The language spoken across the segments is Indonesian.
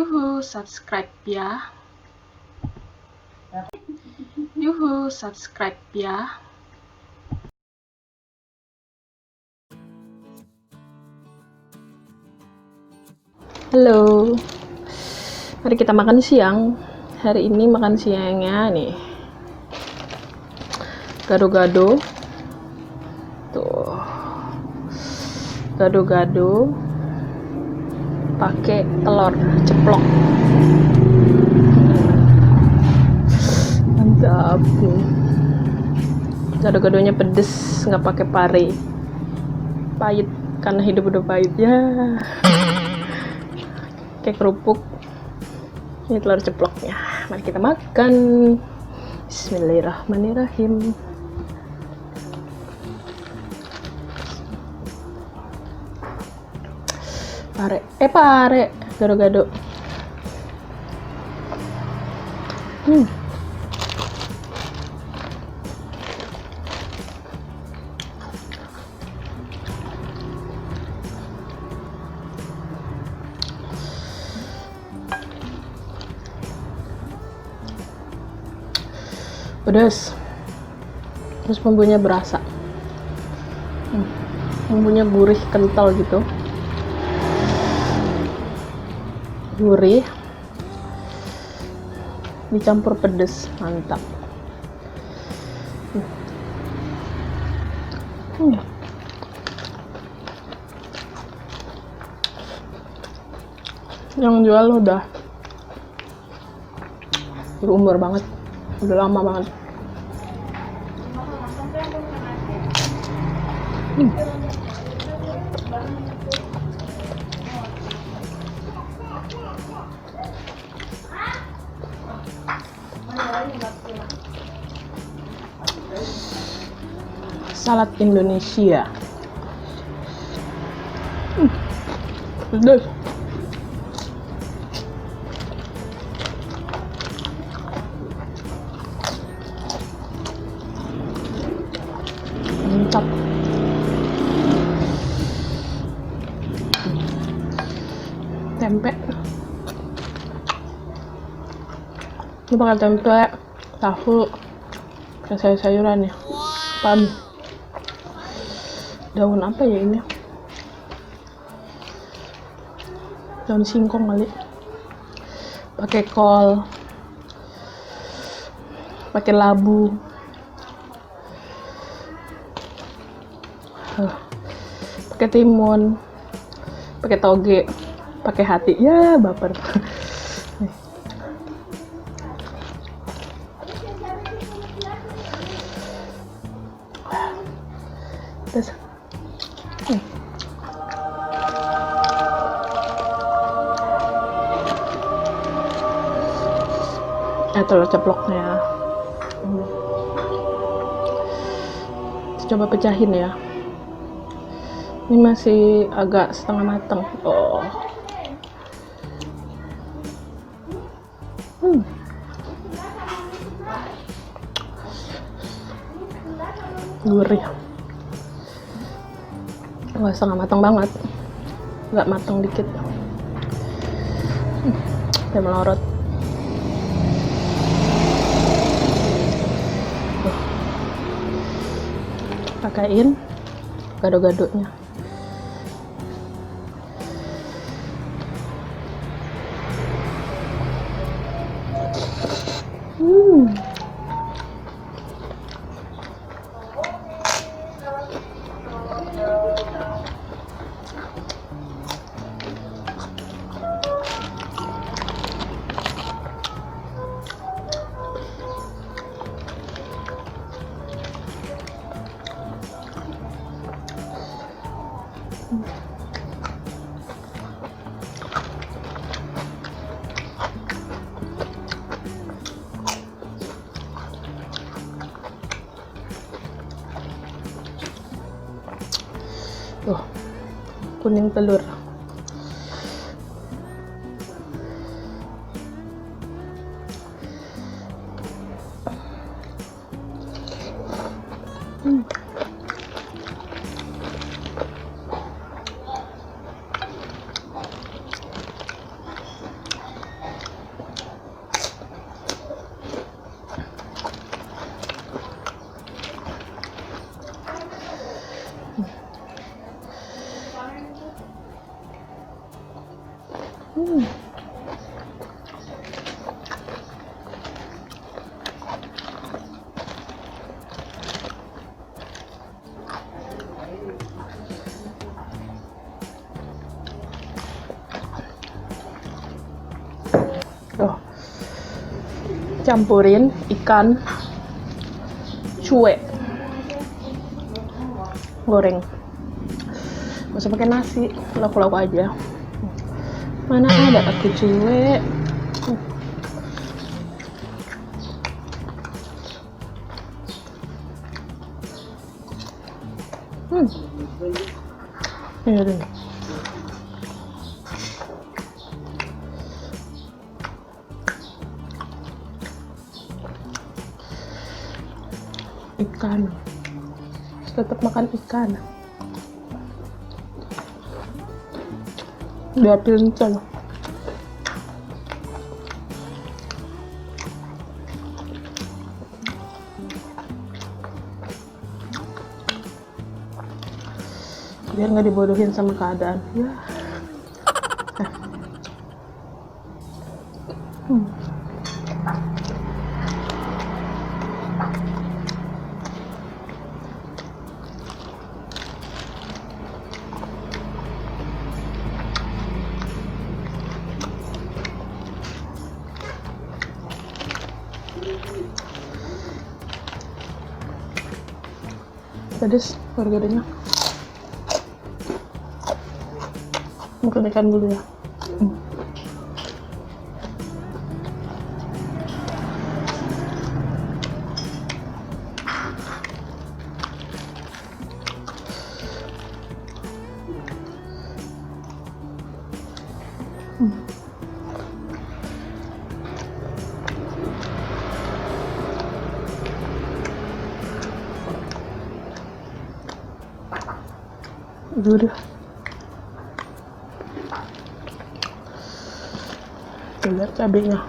Yuhu, subscribe ya. Yuhu, subscribe ya. Halo, mari kita makan siang. Hari ini makan siangnya nih gado-gado. Tuh, gado-gado pakai telur ceplok. Mantap. Gado-gadonya pedes, nggak pakai pare. Pahit karena hidup udah pahit ya. Kayak kerupuk. Ini telur ceploknya. Mari kita makan. Bismillahirrahmanirrahim. Pare, gado-gado. Pedas, terus bumbunya berasa, bumbunya gurih kental gitu, gurih dicampur pedas, mantap. Yang jual udah berumur banget, udah lama banget. Salad Indonesia. Pedas. Mantap. Tempe. Ini pakai tempe, tahu, sayur-sayuran ya. Pan. Daun apa ya ini? Daun singkong kali. Pakai kol. Pakai labu. Pakai timun. Pakai toge. Pakai hati. Ya, baper. Terus telur ceploknya. Coba pecahin ya. Ini masih agak setengah matang. Oh. Gurih. Nggak setengah matang banget, nggak matang dikit. Kayak melorot. Pakaiin gado-gadonya. Tuh, kuning telur. Hmm. Oh, campurin ikan cuek goreng, nggak usah pakai nasi, lauk-lauk aja. Mana ada aku cuek. Ini deh. Ikan, tetap makan ikan biar pincel. Biar nggak dibodohin sama keadaan ya. Pedes harganya. Makan ikan dulu ya. Udah. Lihat cabenya.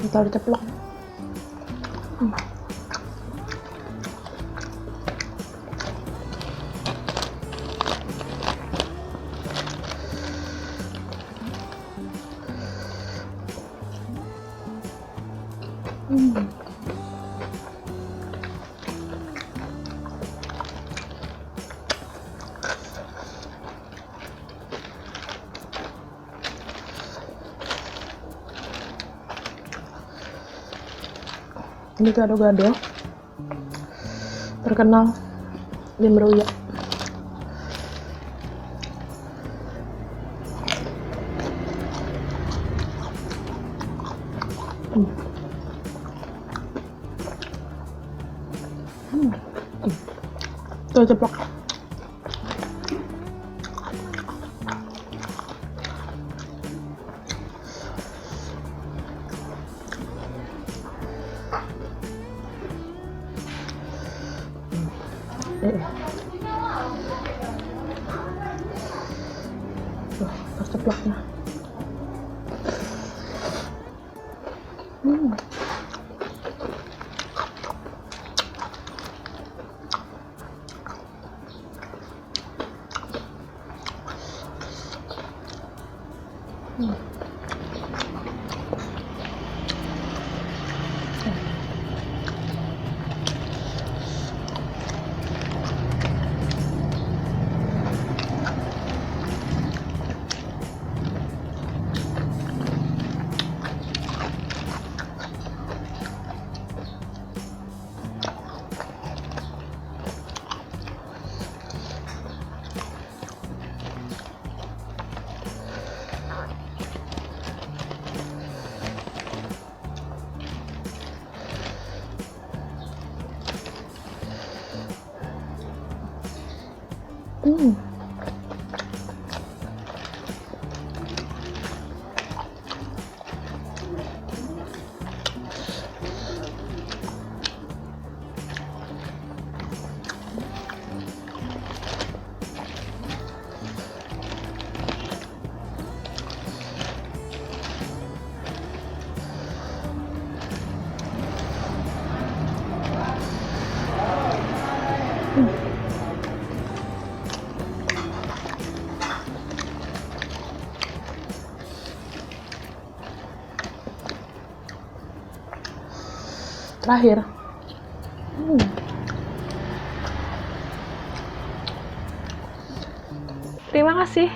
Ntar diteplok. Ini gado-gado terkenal di Meruya. Tuh ceplok. Tuh, terceploknya. Hmm. Terakhir. Terima kasih.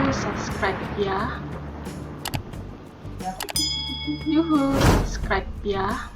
Subscribe ya. Subscribe ya.